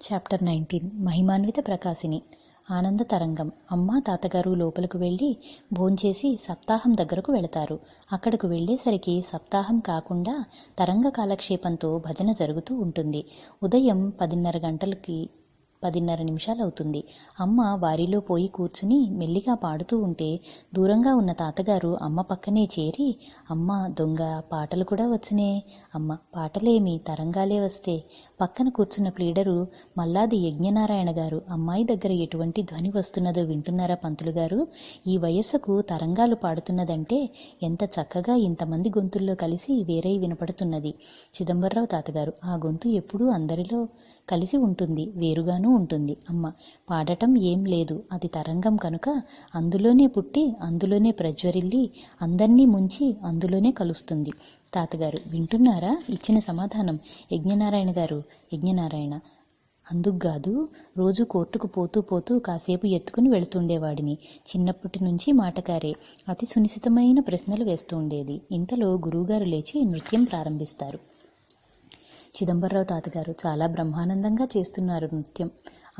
Chapter 19 మహిమాన్విత ప్రకాశిని. ఆనంద తరంగం. అమ్మ తాతగారు లోపలకు వెళ్ళి భోంచేసి సప్తాహం దగ్గరకు వెళతారు. అక్కడకు వెళ్ళేసరికి సప్తాహం కాకుండా తరంగ కాలక్షేపంతో భజన జరుగుతూ ఉంటుంది. ఉదయం 10:30 గంటలకి 10:30 నిమిషాలవుతుంది. అమ్మ వారిలో పోయి కూర్చుని మెల్లిగా పాడుతూ ఉంటే దూరంగా ఉన్న తాతగారు అమ్మ పక్కనే చేరి, అమ్మ దొంగ పాటలు కూడా వచ్చునే, అమ్మ పాటలేమి తరంగాలే వస్తే. పక్కన కూర్చున్న ప్లీడరు మల్లాది యజ్ఞనారాయణ గారు, అమ్మాయి దగ్గర ఎటువంటి ధ్వని వస్తున్నదో వింటున్నారా పంతులు గారు? ఈ వయస్సుకు తరంగాలు పాడుతున్నదంటే ఎంత చక్కగా ఇంతమంది గొంతుల్లో కలిసి వేరై వినపడుతున్నది. చిదంబరరావు తాతగారు, ఆ గొంతు ఎప్పుడూ అందరిలో కలిసి ఉంటుంది, వేరుగానూ ఉంటుంది. అమ్మ పాడటం ఏం లేదు, అది తరంగం కనుక అందులోనే పుట్టి అందులోనే ప్రజ్వరిల్లి అందర్నీ ముంచి అందులోనే కలుస్తుంది. తాతగారు, వింటున్నారా ఇచ్చిన సమాధానం? యజ్ఞనారాయణ గారు, యజ్ఞనారాయణ, అందుగ్గాదు, రోజు కోర్టుకు పోతూ పోతూ కాసేపు ఎత్తుకుని వెళుతుండేవాడిని. చిన్నప్పటి నుంచి మాటకారే, అతి సునిశితమైన ప్రశ్నలు వేస్తూ ఉండేది. ఇంతలో గురువుగారు లేచి నృత్యం ప్రారంభిస్తారు. చిదంబరరావు తాతగారు, చాలా బ్రహ్మానందంగా చేస్తున్నారు నృత్యం.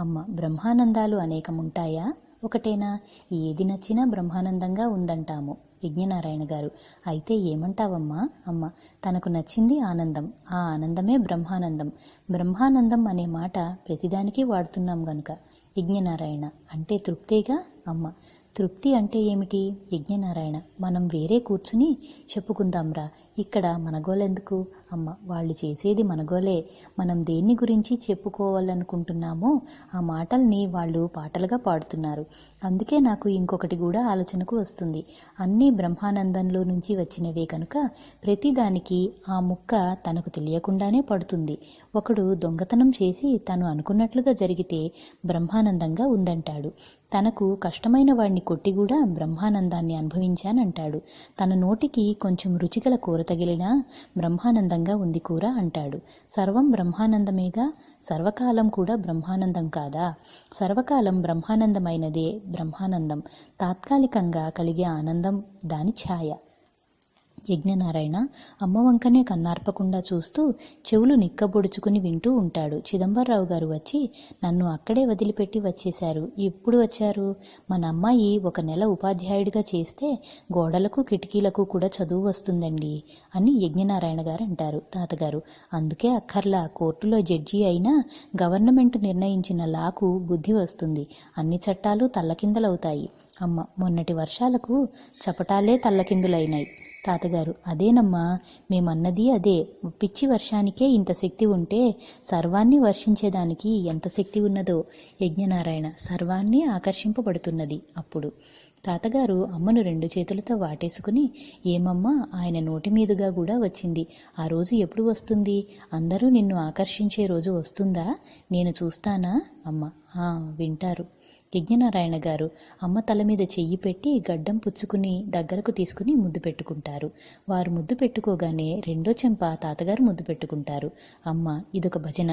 అమ్మ, బ్రహ్మానందాలు అనేకముంటాయా, ఒకటేనా? ఏది నచ్చినా బ్రహ్మానందంగా ఉందంటాము. యజ్ఞనారాయణ గారు, అయితే ఏమంటావమ్మా? అమ్మ, తనకు నచ్చింది ఆనందం, ఆ ఆనందమే బ్రహ్మానందం. బ్రహ్మానందం అనే మాట ప్రతిదానికి వాడుతున్నాం గనుక. యజ్ఞనారాయణ, అంటే తృప్తేగా? అమ్మ, తృప్తి అంటే ఏమిటి? యజ్ఞనారాయణ, మనం వేరే కూర్చుని చెప్పుకుందాంరా, ఇక్కడ మనగోలెందుకు? అమ్మ, వాళ్ళు చేసేది మనగోలే. మనం దేన్ని గురించి చెప్పుకోవాలనుకుంటున్నామో ఆ మాటల్ని వాళ్ళు పాటలుగా పాడుతున్నారు. అందుకే నాకు ఇంకొకటి కూడా ఆలోచనకు వస్తుంది. అన్నీ బ్రహ్మానందంలో నుంచి వచ్చినవే కనుక ప్రతిదానికి ఆ ముక్క తనకు తెలియకుండానే పడుతుంది. ఒకడు దొంగతనం చేసి తను అనుకున్నట్లుగా జరిగితే బ్రహ్మానందంగా ఉందంటాడు. తనకు కష్టమైన వాడిని కొట్టి కూడా బ్రహ్మానందాన్ని అనుభవించానంటాడు. తన నోటికి కొంచెం రుచిగల కూర తగిలినా బ్రహ్మానందంగా ఉంది కూర అంటాడు. సర్వం బ్రహ్మానందమేగా. సర్వకాలం కూడా బ్రహ్మానందం కాదా? సర్వకాలం బ్రహ్మానందమైనదే బ్రహ్మానందం. తాత్కాలికంగా కలిగే ఆనందం దాని ఛాయ. యజ్ఞనారాయణ అమ్మ వంకనే కన్నార్పకుండా చూస్తూ చెవులు నిక్కబొడుచుకుని వింటూ ఉంటాడు. చిదంబరరావు గారు వచ్చి నన్ను అక్కడే వదిలిపెట్టి వచ్చేశారు. ఎప్పుడు వచ్చారు? మన అమ్మాయి 1 నెల ఉపాధ్యాయుడిగా చేస్తే గోడలకు కిటికీలకు కూడా చదువు వస్తుందండి అని యజ్ఞనారాయణ గారు అంటారు. తాతగారు, అందుకే అక్కర్లా, కోర్టులో జడ్జి అయినా గవర్నమెంట్ నిర్ణయించిన లాకు బుద్ధి వస్తుంది. అన్ని చట్టాలు తల్లకిందలవుతాయి. అమ్మ, మొన్నటి వర్షాలకు చపటాలే తల్లకిందులైనాయి. తాతగారు, అదేనమ్మా మేమన్నది అదే. పిచ్చి వర్షానికే ఇంత శక్తి ఉంటే సర్వాన్ని వర్షించేదానికి ఎంత శక్తి ఉన్నదో. యజ్ఞనారాయణ, సర్వాన్ని ఆకర్షింపబడుతున్నది. అప్పుడు తాతగారు అమ్మను 2 చేతులతో వాటేసుకుని, ఏమమ్మా, ఆయన నోటి మీదుగా కూడా వచ్చింది. ఆ రోజు ఎప్పుడు వస్తుంది? అందరూ నిన్ను ఆకర్షించే రోజు వస్తుందా? నేను చూస్తానా? అమ్మ, వింటారు. యజ్ఞనారాయణ గారు అమ్మ తల మీద చెయ్యి పెట్టి గడ్డం పుచ్చుకుని దగ్గరకు తీసుకుని ముద్దు పెట్టుకుంటారు. వారు ముద్దు పెట్టుకోగానే రెండో చెంప తాతగారు ముద్దు పెట్టుకుంటారు. అమ్మ, ఇదొక భజన.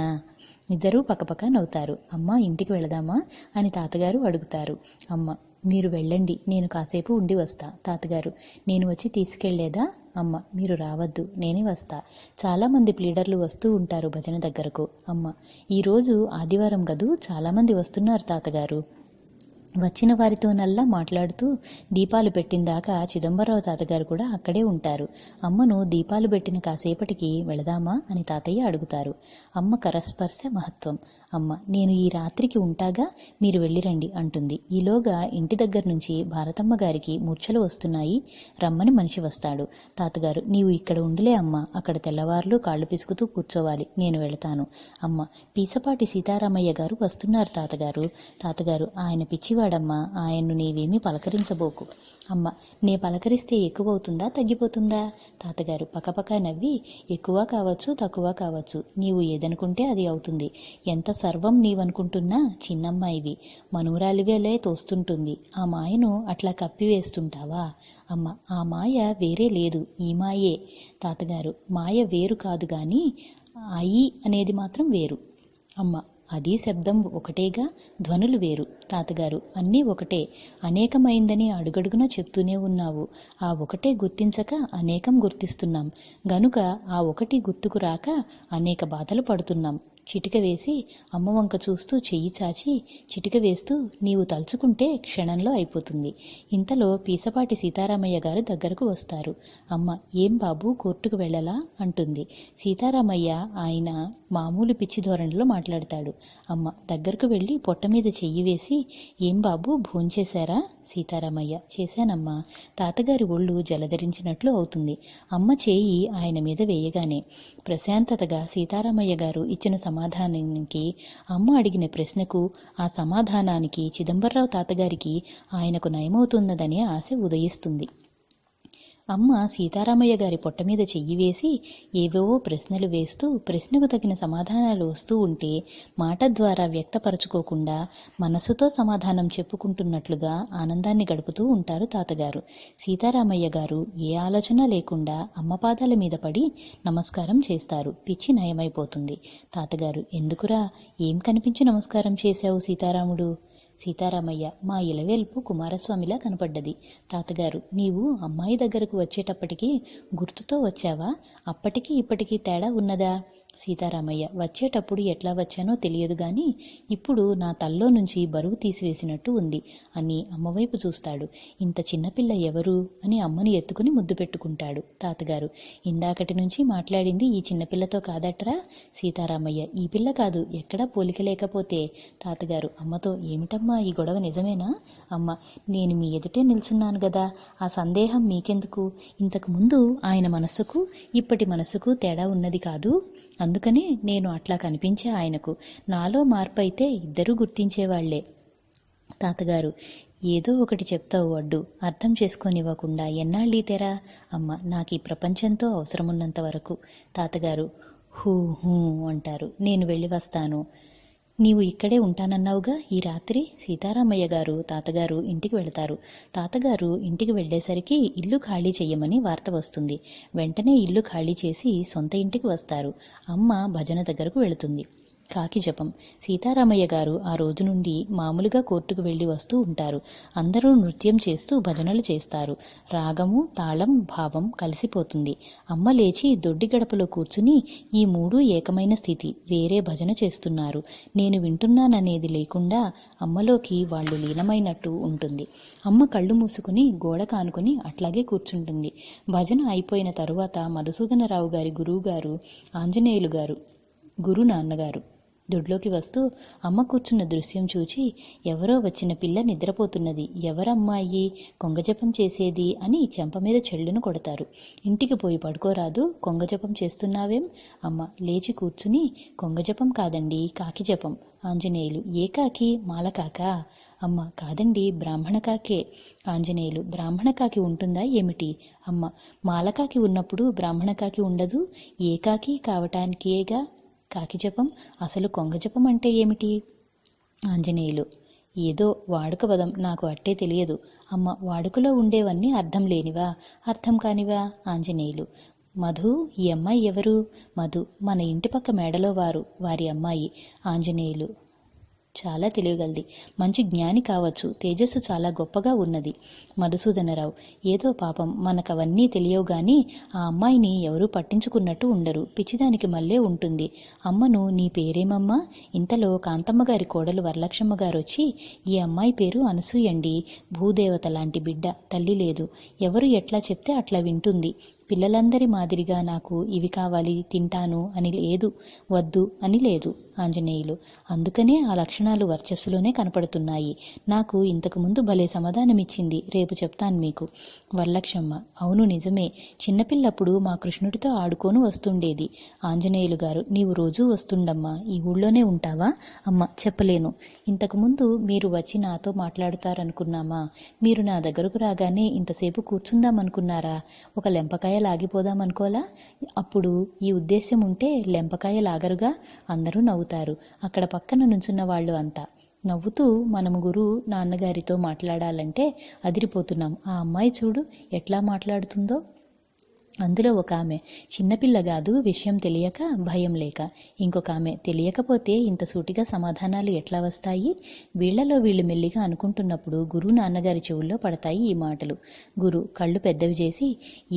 ఇద్దరూ పక్కపక్క నవ్వుతారు. అమ్మ, ఇంటికి వెళదామా అని తాతగారు అడుగుతారు. అమ్మ, మీరు వెళ్ళండి, నేను కాసేపు ఉండి వస్తా. తాతగారు, నేను వచ్చి తీసుకెళ్లేదా? అమ్మ, మీరు రావద్దు, నేనే వస్తా. చాలామంది ప్లీడర్లు వస్తూ ఉంటారు భజన దగ్గరకు. అమ్మ, ఈరోజు ఆదివారం గదూ, చాలామంది వస్తున్నారు తాతగారు. వచ్చిన వారితోనల్లా మాట్లాడుతూ దీపాలు పెట్టిందాకా చిదంబరరావు తాతగారు కూడా అక్కడే ఉంటారు. అమ్మను దీపాలు పెట్టిన కాసేపటికి వెళదామా అని తాతయ్య అడుగుతారు. అమ్మ కరస్పర్శ మహత్వం. అమ్మ, నేను ఈ రాత్రికి ఉంటాగా, మీరు వెళ్ళిరండి అంటుంది. ఈలోగా ఇంటి దగ్గర నుంచి భారతమ్మ గారికి మూర్ఛలు వస్తున్నాయి, రమ్మని మనిషి వస్తాడు. తాతగారు, నీవు ఇక్కడ ఉండిలే అమ్మ, అక్కడ తెల్లవార్లు కాళ్ళు పిసుకుతూ కూర్చోవాలి, నేను వెళతాను. అమ్మ, పీసపాటి సీతారామయ్య గారు వస్తున్నారు తాతగారు. తాతగారు, ఆయన పిచ్చివాడమ్మా, ఆయన్ను నీవేమీ పలకరించబోకు. అమ్మ, నే పలకరిస్తే ఎక్కువవుతుందా తగ్గిపోతుందా? తాతగారు పకపక నవ్వి, ఎక్కువ కావచ్చు తక్కువ కావచ్చు, నీవు ఏదనుకుంటే అది అవుతుంది. ఎంత సర్వం నీవనుకుంటున్నా చిన్నమ్మాయివి, మనూరాలివేలే తోస్తుంటుంది. ఆ మాయను అట్లా కప్పివేస్తుంటావా? అమ్మ, ఆ మాయ వేరే లేదు, ఈ మాయే. తాతగారు, మాయ వేరు కాదు గాని అయి అనేది మాత్రం వేరు. అమ్మ, అది శబ్దం ఒకటేగా, ధ్వనులు వేరు. తాతగారు, అన్నీ ఒకటే, అనేకమైందని అడుగడుగునా చెప్తూనే ఉన్నావు. ఆ ఒకటే గుర్తించక అనేకం గుర్తిస్తున్నాం గనుక ఆ ఒకటి గుర్తుకు రాక అనేక బాధలు పడుతున్నాం. చిటిక వేసి అమ్మ వంక చూస్తూ చెయ్యి చాచి చిటిక వేస్తూ నీవు తలుచుకుంటే క్షణంలో అయిపోతుంది. ఇంతలో పీసపాటి సీతారామయ్య గారు దగ్గరకు వస్తారు. అమ్మ ఏం బాబు కోర్టుకు వెళ్ళలా అంటుంది. సీతారామయ్య ఆయన మామూలు పిచ్చి ధోరణిలో మాట్లాడతాడు. అమ్మ దగ్గరకు వెళ్ళి పొట్ట మీద చెయ్యి వేసి ఏం బాబు భోంచేశారా? సీతారామయ్య చేశానమ్మా. తాతగారి ఒళ్ళు జలధరించినట్లు అవుతుంది. అమ్మ చేయి ఆయన మీద వేయగానే ప్రశాంతతగా సీతారామయ్య గారు ఇచ్చిన సమాధానానికి, అమ్మ అడిగిన ప్రశ్నకు, ఆ సమాధానానికి చిదంబరరావు తాతగారికి ఆయనకు నయమవుతున్నదనే ఆశ ఉదయిస్తుంది. అమ్మ సీతారామయ్య గారి పొట్ట మీద చెయ్యి వేసి ఏవేవో ప్రశ్నలు వేస్తూ ప్రశ్నకు తగిన సమాధానాలు వస్తూ ఉంటే మాట ద్వారా వ్యక్తపరచుకోకుండా మనసుతో సమాధానం చెప్పుకుంటున్నట్లుగా ఆనందాన్ని గడుపుతూ ఉంటారు తాతగారు. సీతారామయ్య గారు ఏ ఆలోచన లేకుండా అమ్మ పాదాల మీద పడి నమస్కారం చేస్తారు. పిచ్చి నయమైపోతుంది. తాతగారు ఎందుకురా, ఏం కనిపించి నమస్కారం చేశావు సీతారాముడు? సీతారామయ్య మా ఇలవేల్పు కుమారస్వామిలా కనపడ్డది. తాతగారు నీవు అమ్మాయి దగ్గరకు వచ్చేటప్పటికి గుర్తుతో వచ్చావా? అప్పటికి ఇప్పటికీ తేడా ఉన్నదా? సీతారామయ్య వచ్చేటప్పుడు ఎట్లా వచ్చానో తెలియదు గాని ఇప్పుడు నా తల్లో నుంచి బరువు తీసివేసినట్టు ఉంది అని అమ్మవైపు చూస్తాడు. ఇంత చిన్నపిల్ల ఎవరు అని అమ్మని ఎత్తుకుని ముద్దు పెట్టుకుంటాడు. తాతగారు ఇందాకటి నుంచి మాట్లాడింది ఈ చిన్నపిల్లతో కాదట్రా? సీతారామయ్య ఈ పిల్ల కాదు, ఎక్కడా పోలిక లేకపోతే. తాతగారు అమ్మతో ఏమిటమ్మా ఈ గొడవ నిజమేనా? అమ్మ నేను మీ ఎదుటే నిల్చున్నాను గదా, ఆ సందేహం మీకెందుకు? ఇంతకు ముందు ఆయన మనస్సుకు ఇప్పటి మనస్సుకు తేడా ఉన్నది కాదు, అందుకనే నేను అట్లా కనిపించే ఆయనకు. నాలో మార్పు అయితే ఇద్దరూ గుర్తించేవాళ్లే. తాతగారు ఏదో ఒకటి చెప్తావు అడ్డు, అర్థం చేసుకోనివ్వకుండా ఎన్నాళ్ళీ తెరా? అమ్మ నాకు ఈ ప్రపంచంతో అవసరమున్నంత వరకు. తాతగారు హూ హూ అంటారు. నేను వెళ్ళి వస్తాను. నీవు ఇక్కడే ఉంటానన్నావుగా ఈ రాత్రి? సీతారామయ్య గారు తాతగారు ఇంటికి వెళతారు. తాతగారు ఇంటికి వెళ్లేసరికి ఇల్లు ఖాళీ చెయ్యమని వార్త వస్తుంది. వెంటనే ఇల్లు ఖాళీ చేసి సొంత ఇంటికి వస్తారు. అమ్మ భజన దగ్గరకు వెళుతుంది. కాకి జపం. సీతారామయ్య గారు ఆ రోజు నుండి మామూలుగా కోర్టుకు వెళ్లి వస్తూ ఉంటారు. అందరూ నృత్యం చేస్తూ భజనలు చేస్తారు. రాగము తాళం భావం కలిసిపోతుంది. అమ్మ లేచి దొడ్డి గడపలో కూర్చుని ఈ మూడు ఏకమైన స్థితి, వేరే భజన చేస్తున్నారు, నేను వింటున్నాననేది లేకుండా అమ్మలోకి వాళ్ళు లీనమైనట్టు ఉంటుంది. అమ్మ కళ్ళు మూసుకుని గోడ కానుకుని అట్లాగే కూర్చుంటుంది. భజన అయిపోయిన తరువాత మధుసూదనరావు గారి గురువుగారు ఆంజనేయులు గారు గురు నాన్నగారు దొడ్లోకి వస్తూ అమ్మ కూర్చున్న దృశ్యం చూచి ఎవరో వచ్చిన పిల్ల నిద్రపోతున్నది, ఎవరమ్మాయి కొంగజపం చేసేది అని చెంప మీద చెళ్ళును కొడతారు. ఇంటికి పోయి పడుకోరాదు, కొంగజపం చేస్తున్నావేం? అమ్మ లేచి కూర్చుని కొంగజపం కాదండి కాకి జపం. ఆంజనేయులు ఏ కాకి? మాలకాకా? అమ్మ కాదండి బ్రాహ్మణ కాకే. ఆంజనేయులు బ్రాహ్మణ కాకి ఉంటుందా ఏమిటి? అమ్మ మాలకాకి ఉన్నప్పుడు బ్రాహ్మణ కాకి ఉండదు, ఏ కాకి కావటానికేగా కాకి జపం. అసలు కొంగ జపం అంటే ఏమిటి? ఆంజనేయులు ఏదో వాడుక పదం, నాకు అట్టే తెలియదు. అమ్మ వాడుకలో ఉండేవన్నీ అర్థం లేనివా, అర్థం కానివా? ఆంజనేయులు మధు ఈ అమ్మాయి ఎవరు? మధు మన ఇంటి పక్క మేడలో వారి అమ్మాయి. ఆంజనేయులు చాలా తెలియగలది, మంచి జ్ఞాని కావచ్చు, తేజస్సు చాలా గొప్పగా ఉన్నది. మధుసూదనరావు ఏదో పాపం మనకవన్నీ తెలియవు గాని ఆ అమ్మాయిని ఎవరూ పట్టించుకున్నట్టు ఉండరు, పిచ్చిదానికి మళ్ళే ఉంటుంది. అమ్మను నీ పేరేమమ్మా? ఇంతలో కాంతమ్మ గారి కోడలు వరలక్ష్మమ్మ గారు వచ్చి ఈ అమ్మాయి పేరు అనసూయండి, భూదేవత లాంటి బిడ్డ, తల్లి లేదు, ఎవరు ఎట్లా చెప్తే అట్లా వింటుంది. పిల్లలందరి మాదిరిగా నాకు ఇవి కావాలి తింటాను అని లేదు, వద్దు అని లేదు. ఆంజనేయులు అందుకనే ఆ లక్షణాలు వర్చస్సులోనే కనపడుతున్నాయి. నాకు ఇంతకు ముందు భలే సమాధానమిచ్చింది, రేపు చెప్తాను మీకు. వరలక్ష్మమ్మ అవును నిజమే, చిన్నపిల్లప్పుడు మా కృష్ణుడితో ఆడుకోను వస్తుండేది. ఆంజనేయులు గారు నీవు రోజూ వస్తుండమ్మా, ఈ ఊళ్ళోనే ఉంటావా? అమ్మ చెప్పలేను, ఇంతకుముందు మీరు వచ్చి నాతో మాట్లాడుతారనుకున్నామా? మీరు నా దగ్గరకు రాగానే ఇంతసేపు కూర్చుందామనుకున్నారా? ఒక లెంపకాయ లాగిపోదామనుకోలా? అప్పుడు ఈ ఉద్దేశ్యం ఉంటే లెంపకాయ లాగరుగా, అందరూ నవ్వుతారు. అక్కడ పక్కన నుంచున్న వాళ్ళు అంతా నవ్వుతూ మనము గురు నాన్నగారితో మాట్లాడాలంటే అదిరిపోతున్నాం, ఆ అమ్మాయి చూడు ఎట్లా మాట్లాడుతుందో. అందులో ఒక ఆమె చిన్నపిల్ల కాదు, విషయం తెలియక భయం లేక. ఇంకొక ఆమె తెలియకపోతే ఇంత సూటిగా సమాధానాలు ఎట్లా వస్తాయి? వీళ్లలో వీళ్ళు మెల్లిగా అనుకుంటున్నప్పుడు గురు నాన్నగారి చెవుల్లో పడతాయి ఈ మాటలు. గురు కళ్ళు పెద్దవి చేసి,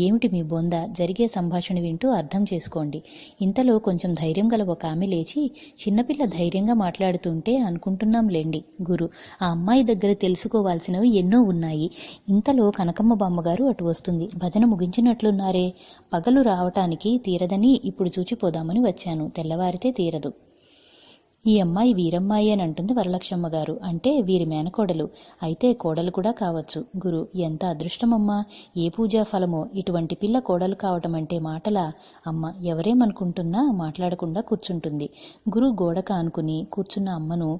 ఏమిటి మీ బొంద, జరిగే సంభాషణ వింటూ అర్థం చేసుకోండి. ఇంతలో కొంచెం ధైర్యం గల ఒక ఆమె లేచి, చిన్నపిల్ల ధైర్యంగా మాట్లాడుతుంటే అనుకుంటున్నాంలేండి గురు, ఆ అమ్మాయి దగ్గర తెలుసుకోవాల్సినవి ఎన్నో ఉన్నాయి. ఇంతలో కనకమ్మ బామ్మగారు అటు వస్తుంది. భజన ముగించినట్లున్నారే, పగలు రావటానికి తీరదని ఇప్పుడు చూచిపోదామని వచ్చాను, తెల్లవారితే తీరదు. ఈ అమ్మాయి వీరమ్మాయి అని అంటుంది వరలక్ష్మమ్మ గారు. అంటే వీరి మేనకోడలు, అయితే కోడలు కూడా కావచ్చు. గురు ఎంత అదృష్టమమ్మా, ఏ పూజా ఫలమో, ఇటువంటి పిల్ల కోడలు కావటం అంటే మాటలా? అమ్మ ఎవరేమనుకుంటున్నా మాట్లాడకుండా కూర్చుంటుంది. గురు గోడక అనుకుని కూర్చున్న అమ్మను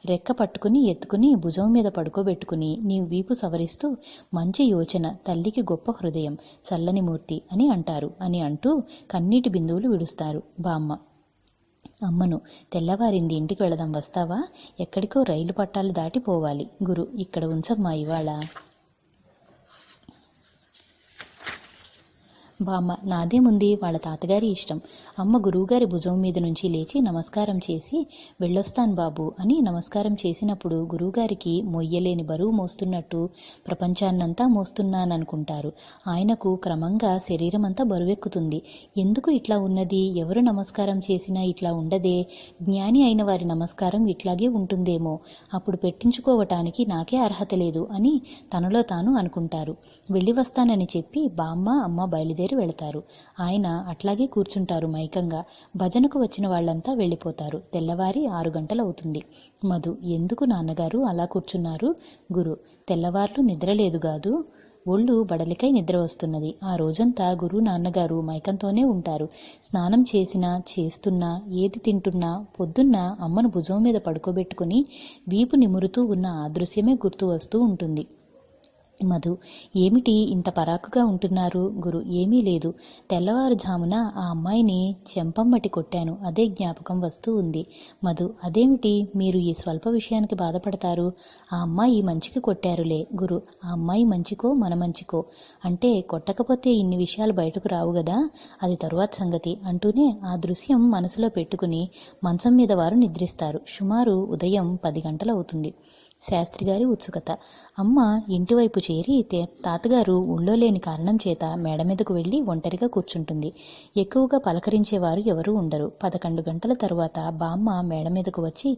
రెక్క పట్టుకుని ఎత్తుకుని భుజం మీద పడుకోబెట్టుకుని నీవు వీపు సవరిస్తూ, మంచి యోచన, తల్లికి గొప్ప హృదయం, చల్లని మూర్తి అని అంటారు అని అంటూ కన్నీటి బిందువులు విడుస్తారు బామ్మ. అమ్మను తెల్లవారింది, ఇంటికి వెళదాం, వస్తావా? ఎక్కడికో రైలు పట్టాలు దాటిపోవాలి. గురు ఇక్కడ ఉంచమ్మా ఇవాళ. బామ్మ నాదేముంది, వాళ్ళ తాతగారి ఇష్టం. అమ్మ గురువుగారి భుజం మీద నుంచి లేచి నమస్కారం చేసి, వెళ్ళొస్తాను బాబు అని నమస్కారం చేసినప్పుడు గురువుగారికి మొయ్యలేని బరువు మోస్తున్నట్టు ప్రపంచాన్నంతా మోస్తున్నాననుకుంటారు. ఆయనకు క్రమంగా శరీరం అంతా బరువెక్కుతుంది. ఎందుకు ఇట్లా ఉన్నది, ఎవరు నమస్కారం చేసినా ఇట్లా ఉండదే, జ్ఞాని అయిన వారి నమస్కారం ఇట్లాగే ఉంటుందేమో, అప్పుడు పెట్టించుకోవటానికి నాకే అర్హత లేదు అని తనలో తాను అనుకుంటారు. వెళ్ళి వస్తానని చెప్పి బామ్మ అమ్మ బయలుదేరి వెళతారు. ఆయన అట్లాగే కూర్చుంటారు మైకంగా. భజనకు వచ్చిన వాళ్లంతా వెళ్ళిపోతారు. తెల్లవారి 6 గంటలవుతుంది. మధు ఎందుకు నాన్నగారు అలా కూర్చున్నారు? గురు తెల్లవార్లు నిద్రలేదుగాదు, ఒళ్ళు బడలికై నిద్ర వస్తున్నది. ఆ రోజంతా గురు నాన్నగారు మైకంతోనే ఉంటారు. స్నానం చేసినా చేస్తున్నా ఏది తింటున్నా పొద్దున్న అమ్మను భుజం మీద పడుకోబెట్టుకుని వీపు నిమురుతూ ఉన్న ఆ దృశ్యమే గుర్తు వస్తూ ఉంటుంది. మధు ఏమిటి ఇంత పరాకుగా ఉంటున్నారు? గురు ఏమీ లేదు, తెల్లవారుజామున ఆ అమ్మాయిని చెంపమ్మటి కొట్టాను, అదే జ్ఞాపకం వస్తూ ఉంది. మధు అదేమిటి, మీరు ఈ స్వల్ప విషయానికి బాధపడతారు? ఆ అమ్మాయి మంచికి కొట్టారులే. గురు ఆ అమ్మాయి మంచికో మన మంచికో, అంటే కొట్టకపోతే ఇన్ని విషయాలు బయటకు రావు గదా, అది తరువాత సంగతి అంటూనే ఆ దృశ్యం మనసులో పెట్టుకుని మంచం మీద వారు నిద్రిస్తారు. సుమారు ఉదయం 10 గంటలవుతుంది. శాస్త్రిగారి ఉత్సుకత. అమ్మ ఇంటివైపు చేరి తాతగారు ఊళ్ళో లేని కారణం చేత మేడ మీదకు వెళ్ళి ఒంటరిగా కూర్చుంటుంది. ఎక్కువగా పలకరించేవారు ఎవరూ ఉండరు. 11 గంటల తరువాత బామ్మ మేడ మీదకు వచ్చి,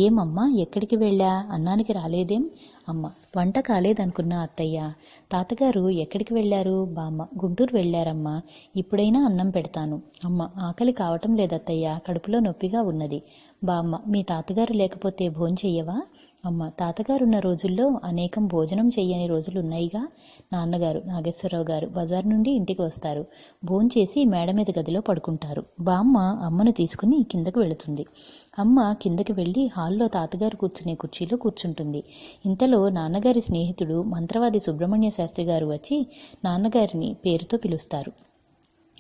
ఏమమ్మా ఎక్కడికి వెళ్ళా, అన్నానికి రాలేదేం? అమ్మ వంట కాలేదనుకున్నా అత్తయ్య. తాతగారు ఎక్కడికి వెళ్ళారు? బామ్మ గుంటూరు వెళ్ళారమ్మా, ఇప్పుడైనా అన్నం పెడతాను. అమ్మ ఆకలి కావటం లేదత్తయ్య, కడుపులో నొప్పిగా ఉన్నది. బామ్మ మీ తాతగారు లేకపోతే భోంచెయ్యవా? అమ్మ తాతగారున్న రోజుల్లో అనేకం భోజనం చెయ్యని రోజులున్నాయిగా. నాన్నగారు నాగేశ్వరరావు గారు బజార్ నుండి ఇంటికి వస్తారు. భోంచేసి మేడ మీద గదిలో పడుకుంటారు. బామ్మ అమ్మను తీసుకుని కిందకు వెళుతుంది. అమ్మ కిందకి వెళ్ళి హాల్లో తాతగారు కూర్చునే కుర్చీలో కూర్చుంటుంది. ఇంతలో నాన్నగారి స్నేహితుడు మంత్రవాది సుబ్రహ్మణ్య శాస్త్రి గారు వచ్చి నాన్నగారిని పేరుతో పిలుస్తారు.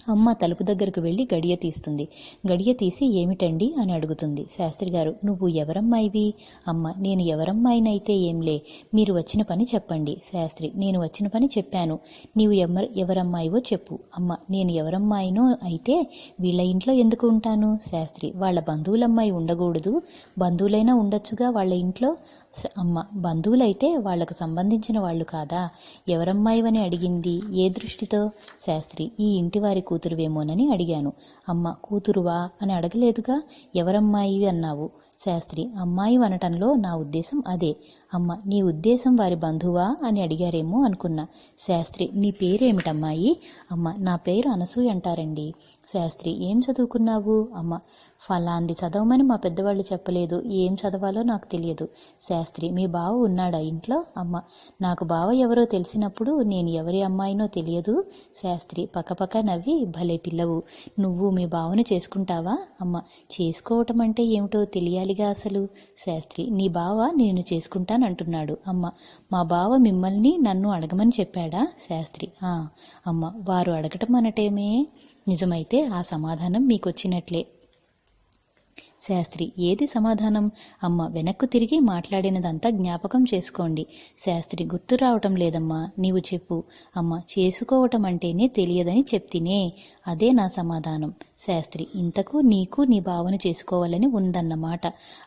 అమ్మ తలుపు దగ్గరకు వెళ్ళి గడియ తీస్తుంది. గడియ తీసి ఏమిటండి అని అడుగుతుంది. శాస్త్రిగారు నువ్వు ఎవరమ్మాయివి? అమ్మ నేను ఎవరమ్మాయినైతే ఏంలే, మీరు వచ్చిన పని చెప్పండి. శాస్త్రి నేను వచ్చిన పని చెప్పాను, నీవు ఎవరమ్మాయివో చెప్పు. అమ్మ నేను ఎవరమ్మాయినో అయితే వీళ్ళ ఇంట్లో ఎందుకు ఉంటాను? శాస్త్రి వాళ్ళ బంధువులమ్మాయి ఉండకూడదు, బంధువులైనా ఉండొచ్చుగా వాళ్ళ ఇంట్లో. అమ్మ బంధువులైతే వాళ్లకు సంబంధించిన వాళ్ళు కాదా? ఎవరమ్మాయివని అడిగింది ఏ దృష్టితో? శాస్త్రి ఈ ఇంటివారి కూతురువేమోనని అడిగాను. అమ్మ కూతురువా అని అడగలేదుగా, ఎవరమ్మాయి అన్నావు. శాస్త్రి అమ్మాయి అనటంలో నా ఉద్దేశం అదే. అమ్మ నీ ఉద్దేశం వారి బంధువా అని అడిగారేమో అనుకున్నా. శాస్త్రి నీ పేరేమిటమ్మాయి? అమ్మ నా పేరు అనసూయ అంటారండి. శాస్త్రి ఏం చదువుకున్నావు? అమ్మ ఫలాంది చదవమని మా పెద్దవాళ్ళు చెప్పలేదు, ఏం చదవాలో నాకు తెలియదు. శాస్త్రి మీ బావ ఉన్నాడా ఇంట్లో? అమ్మ నాకు బావ ఎవరో తెలిసినప్పుడు నేను ఎవరి అమ్మాయినో తెలియదు. శాస్త్రి పక్కపక్క నవ్వి భలే పిల్లవు, నువ్వు మీ బావను చేసుకుంటావా? అమ్మ చేసుకోవటం అంటే ఏమిటో తెలియాలిగా అసలు. శాస్త్రి నీ బావ నేను చేసుకుంటానంటున్నాడు. అమ్మ మా బావ మిమ్మల్ని నన్ను అడగమని చెప్పాడా? శాస్త్రి అమ్మ వారు అడగటం అనటేమే, నిజమైతే ఆ సమాధానం మీకొచ్చినట్లే. శాస్త్రి ఏది సమాధానం? అమ్మ వెనక్కు తిరిగి మాట్లాడినదంతా జ్ఞాపకం చేసుకోండి. శాస్త్రి గుర్తు రావటం లేదమ్మా, నీవు చెప్పు. అమ్మ చేసుకోవటం అంటేనే తెలియదని చెప్తినే, అదే నా సమాధానం. శాస్త్రి ఇంతకు నీకు నీ భావన చేసుకోవాలని ఉందన్నమాట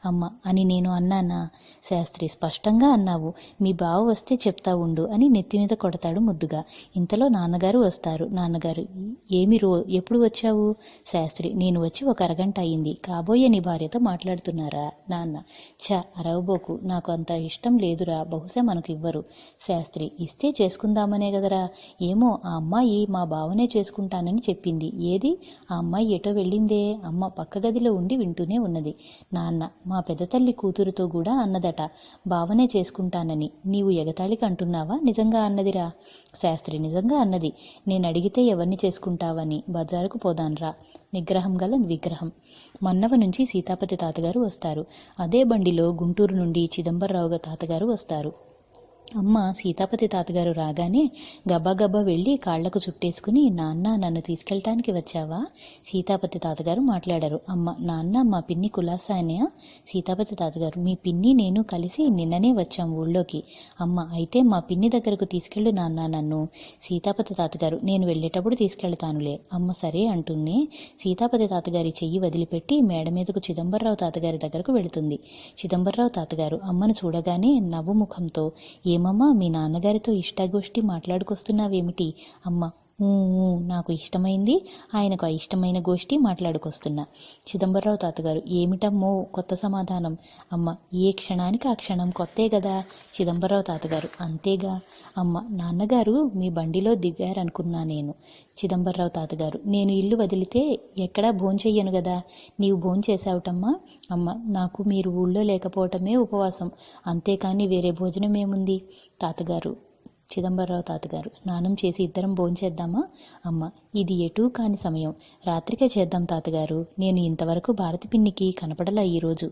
అమ్మ అని నేను అన్నానా? శాస్త్రి స్పష్టంగా అన్నావు. మీ బావ వస్తే చెప్తా ఉండు అని నెత్తిమీద కొడతాడు ముద్దుగా. ఇంతలో నాన్నగారు వస్తారు. నాన్నగారు ఏమి ఎప్పుడు వచ్చావు? శాస్త్రి నేను వచ్చి ఒక అరగంట అయింది. కాబోయే నీ భార్యతో మాట్లాడుతున్నారా? నాన్న అరవబోకు, నాకు అంత ఇష్టం లేదురా, బహుశా మనకు ఇవ్వరు. శాస్త్రి ఇస్తే చేసుకుందామనే కదరా. ఏమో ఆ అమ్మాయి మా బావనే చేసుకుంటానని చెప్పింది. ఏది ఆ అమ్మాయి ఎటో వెళ్ళిందే? అమ్మ పక్క గదిలో ఉండి వింటూనే ఉన్నది. నాన్న మా పెద్దతల్లి కూతురుతో కూడా అన్నదట బావనే చేసుకుంటానని. నీవు ఎగతాళికి అంటున్నావా? నిజంగా అన్నదిరా. శాస్త్రి నిజంగా అన్నది. నేను అడిగితే ఎవరిని చేసుకుంటావని. బజారుకు పోదాన్రా. నిగ్రహం గల విగ్రహం. మన్నవ నుంచి సీతాపతి తాతగారు వస్తారు. అదే బండిలో గుంటూరు నుండి చిదంబరరావు తాతగారు వస్తారు. అమ్మ సీతాపతి తాతగారు రాగానే గబగబా వెళ్ళి కాళ్లకు చుట్టేసుకుని, నాన్న నన్ను తీసుకెళ్ళటానికి వచ్చావా? సీతాపతి తాతగారు మాట్లాడారు. అమ్మ నాన్న మా పిన్ని కులాసానే. సీతాపతి తాతగారు మీ పిన్ని నేను కలిసి నిన్ననే వచ్చాం ఊళ్ళోకి. అమ్మ అయితే మా పిన్ని దగ్గరకు తీసుకెళ్ళు నాన్న నన్ను. సీతాపతి తాతగారు నేను వెళ్ళేటప్పుడు తీసుకెళ్తానులే. అమ్మ సరే అంటూనే సీతాపతి తాతగారి చెయ్యి వదిలిపెట్టి మేడ మీదకు చిదంబరరావు తాతగారి దగ్గరకు వెళుతుంది. చిదంబరరావు తాతగారు అమ్మను చూడగానే నవ్వు ముఖంతో, ఏమమ్మా మీ నాన్నగారితో ఇష్టాగోష్ఠి మాట్లాడుకొస్తున్నావేమిటి? అమ్మ నాకు ఇష్టమైంది, ఆయనకు ఇష్టమైన గోష్ఠి మాట్లాడుకొస్తున్నా. చిదంబరరావు తాతగారు ఏమిటమ్మో కొత్త సమాధానం? అమ్మ ఏ క్షణానికి ఆ క్షణం కొత్తే గదా. చిదంబరరావు తాతగారు అంతేగా. అమ్మ నాన్నగారు మీ బండిలో దిగారనుకున్నా నేను. చిదంబరరావు తాతగారు నేను ఇల్లు వదిలితే ఎక్కడా భోంచెయ్యను గదా. నీవు భోంచేశావుటమ్మా? అమ్మ నాకు మీరు ఊళ్ళో లేకపోవటమే ఉపవాసం, అంతేకాని వేరే భోజనమేముంది? తాతగారు చిదంబరరావు తాతగారు స్నానం చేసి ఇద్దరం భోంచేద్దామా? అమ్మ ఇది ఎటూ కాని సమయం, రాత్రికే చేద్దాం తాతగారు. నేను ఇంతవరకు భారతి పిన్నికి కనపడలా ఈరోజు.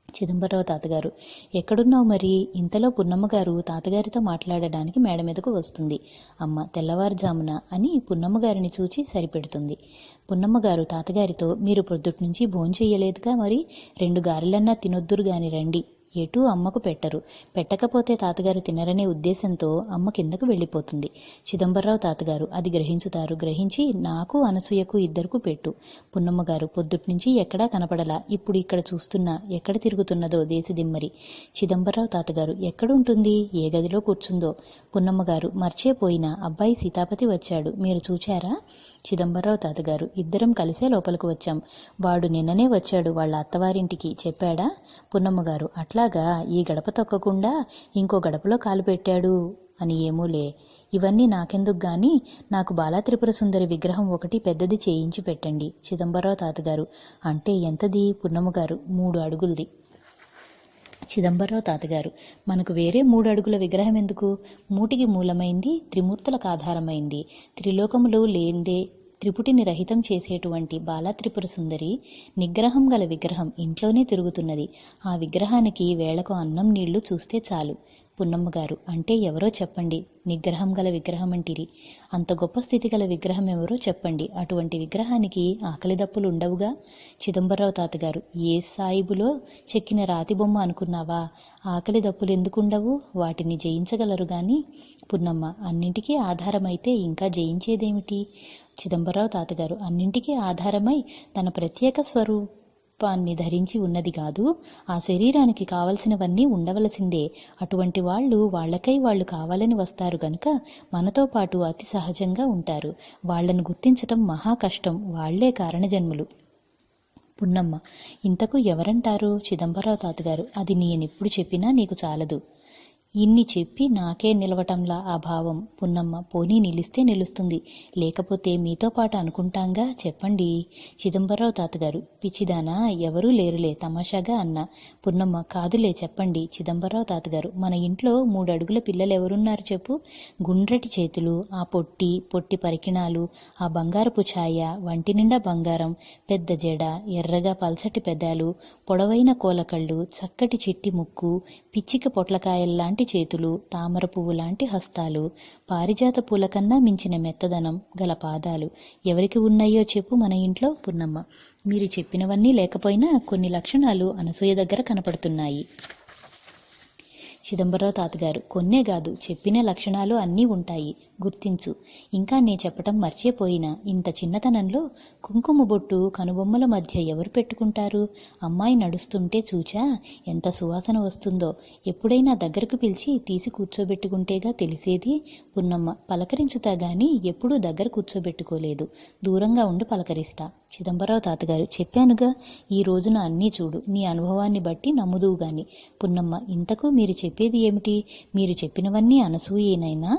చిదంబరరావు తాతగారు ఎక్కడున్నావు మరి? ఇంతలో పున్నమ్మగారు తాతగారితో మాట్లాడడానికి మేడ మీదకు వస్తుంది. అమ్మ తెల్లవారుజామున అని పున్నమ్మగారిని చూచి సరిపెడుతుంది. పున్నమ్మగారు తాతగారితో మీరు పొద్దుట్నుంచి భోంచెయ్యలేదుగా, మరి 2 గారెలన్నా తినొద్దురు గాని రండి. ఎటూ అమ్మకు పెట్టరు. పెట్టకపోతే తాతగారు తినరనే ఉద్దేశంతో అమ్మ కిందకు వెళ్ళిపోతుంది. చిదంబరరావు తాతగారు అది గ్రహించుతారు. గ్రహించి నాకు అనసూయకు ఇద్దరుకు పెట్టు. పున్నమ్మగారు పొద్దుట్నుంచి ఎక్కడా కనపడలా, ఇప్పుడు ఇక్కడ చూస్తున్నా, ఎక్కడ తిరుగుతున్నదో దేశదిమ్మరి. చిదంబరరావు తాతగారు ఎక్కడుంటుంది? ఏ గదిలో కూర్చుందో. పున్నమ్మగారు మర్చేపోయినా అబ్బాయి సీతాపతి వచ్చాడు, మీరు చూచారా? చిదంబరరావు తాతగారు ఇద్దరం కలిసే లోపలికి వచ్చాం. వాడు నిన్ననే వచ్చాడు వాళ్ళ అత్తవారింటికి, చెప్పాడా? పున్నమ్మగారు అట్లాగా, ఈ గడప తొక్కకుండా ఇంకో గడపలో కాలు పెట్టాడు అని. ఏమోలే, ఇవన్నీ నాకెందుకు గాని, నాకు బాలా త్రిపుర సుందరి విగ్రహం ఒకటి పెద్దది చేయించి పెట్టండి. చిదంబరరావు తాతగారు అంటే ఎంతది? పున్నమ్మగారు 3 అడుగులది. చిదంబరరావు తాతగారు మనకు వేరే 3 అడుగుల విగ్రహం ఎందుకు? మూటికి మూలమైంది, త్రిమూర్తులకు ఆధారమైంది, త్రిలోకములు లేందే త్రిపుటిని రహితం చేసేటువంటి బాలా త్రిపుర సుందరి నిగ్రహం గల విగ్రహం ఇంట్లోనే తిరుగుతున్నది. ఆ విగ్రహానికి వేళకు అన్నం నీళ్లు చూస్తే చాలు. పున్నమ్మగారు అంటే ఎవరో చెప్పండి. నిగ్రహం గల విగ్రహం అంటిరి, అంత గొప్ప స్థితి గల విగ్రహం ఎవరో చెప్పండి. అటువంటి విగ్రహానికి ఆకలి దప్పులు ఉండవుగా. చిదంబరరావు తాతగారు ఏ సాయిబులో చెక్కిన రాతి బొమ్మ అనుకున్నావా? ఆకలి దప్పులు ఎందుకుండవు? వాటిని జయించగలరు గాని. పున్నమ్మ అన్నింటికీ ఆధారమైతే ఇంకా జయించేదేమిటి? చిదంబరరావు తాతగారు అన్నింటికీ ఆధారమై తన ప్రత్యేక స్వరూపాన్ని ధరించి ఉన్నది కాదు, ఆ శరీరానికి కావలసినవన్నీ ఉండవలసిందే. అటువంటి వాళ్ళు వాళ్లకై వాళ్ళు కావాలని వస్తారు గనుక మనతో పాటు అతి సహజంగా ఉంటారు. వాళ్లను గుర్తించటం మహా కష్టం, వాళ్లే కారణజన్ములు. పున్నమ్మ ఇంతకు ఎవరంటారు? చిదంబరరావు తాతగారు అది నేనెప్పుడు చెప్పినా నీకు చాలదు. ఇన్ని చెప్పి నాకే నిలవటంలా ఆ భావం. పున్నమ్మ పోనీ నిలిస్తే నిలుస్తుంది, లేకపోతే మీతో పాటు అనుకుంటాంగా, చెప్పండి. చిదంబరరావు తాతగారు పిచ్చిదానా, ఎవరూ లేరులే, తమాషాగా అన్నా. పున్నమ్మ కాదులే చెప్పండి. చిదంబరరావు తాతగారు మన ఇంట్లో 3 అడుగుల పిల్లలు ఎవరున్నారు చెప్పు? గుండ్రటి చేతులు, ఆ పొట్టి పరికిణాలు, ఆ బంగారపు ఛాయ, వంటి నిండా బంగారం, పెద్ద జడ, ఎర్రగా పల్సటి పెదాలు, పొడవైన కోలకళ్ళు, చక్కటి చిట్టి ముక్కు, పిచ్చిక పొట్లకాయల్లాంటి లాంటి చేతులు, తామర పువ్వు లాంటి హస్తాలు, పారిజాత పూల కన్నా మించిన మెత్తదనం గల పాదాలు ఎవరికి ఉన్నాయో చెప్పు మన ఇంట్లో పున్నమ్మ. మీరు చెప్పినవన్నీ లేకపోయినా కొన్ని లక్షణాలు అనసూయ దగ్గర కనపడుతున్నాయి. చిదంబరరావు తాతగారు, కొన్నే కాదు, చెప్పిన లక్షణాలు అన్నీ ఉంటాయి, గుర్తించు. ఇంకా నే చెప్పటం మర్చిపోయినా, ఇంత చిన్నతనంలో కుంకుమ బొట్టు కనుబొమ్మల మధ్య ఎవరు పెట్టుకుంటారు? అమ్మాయి నడుస్తుంటే చూచా ఎంత సువాసన వస్తుందో. ఎప్పుడైనా దగ్గరకు పిలిచి తీసి కూర్చోబెట్టుకుంటేగా తెలిసేది. పున్నమ్మ, పలకరించుతా గాని ఎప్పుడూ దగ్గర కూర్చోబెట్టుకోలేదు, దూరంగా ఉండి పలకరిస్తా. చిదంబరరావు తాతగారు, చెప్పానుగా, ఈ రోజున అన్నీ చూడు, నీ అనుభవాన్ని బట్టి నమ్ముదువు గాని. పున్నమ్మ, ఇంతకు మీరు చెప్పేది ఏమిటి? మీరు చెప్పినవన్నీ అనసూయేనైనా?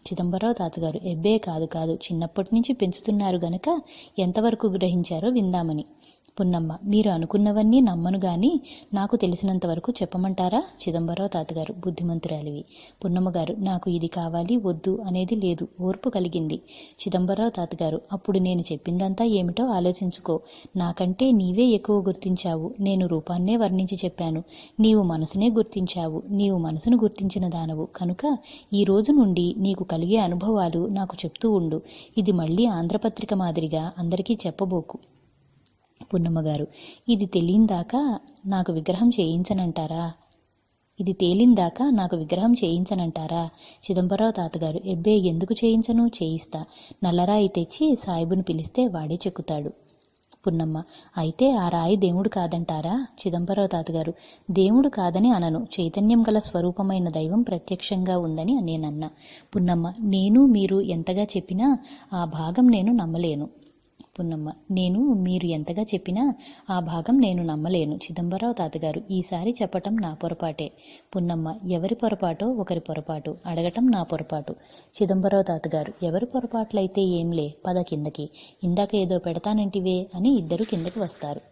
చిదంబరరావు తాతగారు, ఎబ్బే కాదు కాదు, చిన్నప్పటి నుంచి పెంచుతున్నారు గనక ఎంతవరకు గ్రహించారో విందామని. పున్నమ్మ, మీరు అనుకున్నవన్నీ నమ్మను గాని నాకు తెలిసినంత వరకు చెప్పమంటారా? చిదంబరరావు తాతగారు, బుద్ధిమంతురాలివి. పున్నమ్మగారు, నాకు ఇది కావాలి వద్దు అనేది లేదు, ఓర్పు కలిగింది. చిదంబరరావు తాతగారు, అప్పుడు నేను చెప్పిందంతా ఏమిటో ఆలోచించుకో. నాకంటే నీవే ఎక్కువ గుర్తించావు. నేను రూపాన్నే వర్ణించి చెప్పాను, నీవు మనసునే గుర్తించావు. నీవు మనసును గుర్తించిన దానవు కనుక ఈ రోజు నుండి నీకు కలిగే అనుభవాలు నాకు చెప్తూ ఉండు. ఇది మళ్ళీ ఆంధ్రపత్రిక మాదిరిగా అందరికీ చెప్పబోకు. పున్నమ్మగారు, ఇది తెలియందాకా నాకు విగ్రహం చేయించనంటారా? చిదంబరరావు తాతగారు, ఎబ్బే ఎందుకు చేయించను, చేయిస్తా. నల్లరాయి తెచ్చి సాయిబుని పిలిస్తే వాడే చెక్కుతాడు. పున్నమ్మ, అయితే ఆ రాయి దేవుడు కాదంటారా? చిదంబరరావు తాతగారు, దేవుడు కాదని అనను, చైతన్యం గల స్వరూపమైన దైవం ప్రత్యక్షంగా ఉందని నేనన్నా. పున్నమ్మ, నేను మీరు ఎంతగా చెప్పినా ఆ భాగం నేను నమ్మలేను. పున్నమ్మ, మీరు ఎంతగా చెప్పినా ఆ భాగం నేను నమ్మలేను. చిదంబరరావు తాతగారు, ఈసారి చెప్పటం నా పొరపాటే. పున్నమ్మ, ఎవరి పొరపాటో ఒకరి పొరపాటు, అడగటం నా పొరపాటు. చిదంబరరావు తాతగారు, ఎవరి పొరపాట్లయితే ఏంలే, పద కిందకి, ఇందాక ఏదో పెడతానంటివే అని ఇద్దరు కిందకి వస్తారు.